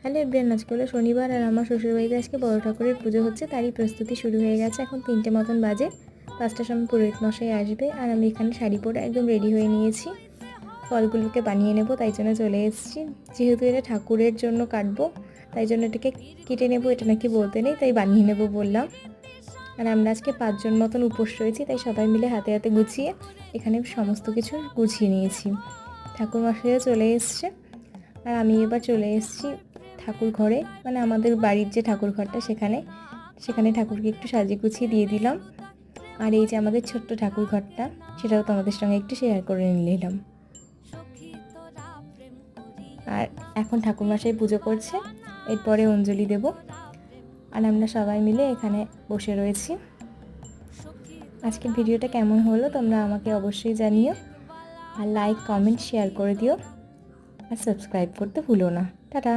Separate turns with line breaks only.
Hello everyone, আজকে হলো শনিবার আর আমার শ্বশুরবাড়িতে আজকে বড় ঠাকুরের পুজো হচ্ছে, তারই প্রস্তুতি শুরু হয়ে গেছে। এখন 3টে মতন বাজে, 5টার সময় পুরোহিত মশাই আসবে আর আমি এখানে শাড়ি পরে একদম রেডি হয়ে নিয়েছি। ফলগুলোকে বানিয়ে নেব, তাই জন্য চলে এসেছি। যেহেতু এটা ঠাকুরের জন্য কাটবো, তাই জন্য এটাকে কেটে নেব, এটা নাকি বলতে নেই, তাই বানিয়ে নেব বললাম। আর আমরা আজকে 5জন মতন উপোস রয়েছি, তাই সবাই মিলে হাতে হাতে গুছিয়ে এখানে সমস্ত কিছু গুছিয়ে নিয়েছি। ঠাকুর মশাইও চলে এসছে আর আমি এবার চলে এসেছি ঠাকুর ঘরে, মানে আমাদের বাড়ির যে ঠাকুর ঘরটা সেখানে ঠাকুরকে একটু সাজিয়ে গুছিয়ে দিয়ে দিলাম। আর এই যে আমাদের ছোট্ট ঠাকুর ঘরটা, সেটাও তোমাদের সঙ্গে একটু শেয়ার করে নিলাম। আর এখন ঠাকুরমশাই পুজো করছে, এরপরে অঞ্জলি দেব। আর আমরা সবাই মিলে এখানে বসে রয়েছি। আজকের ভিডিওটা কেমন হলো তোমরা আমাকে অবশ্যই জানিও, আর লাইক কমেন্ট শেয়ার করে দিও, আর সাবস্ক্রাইব করতে ভুলো না। টাটা।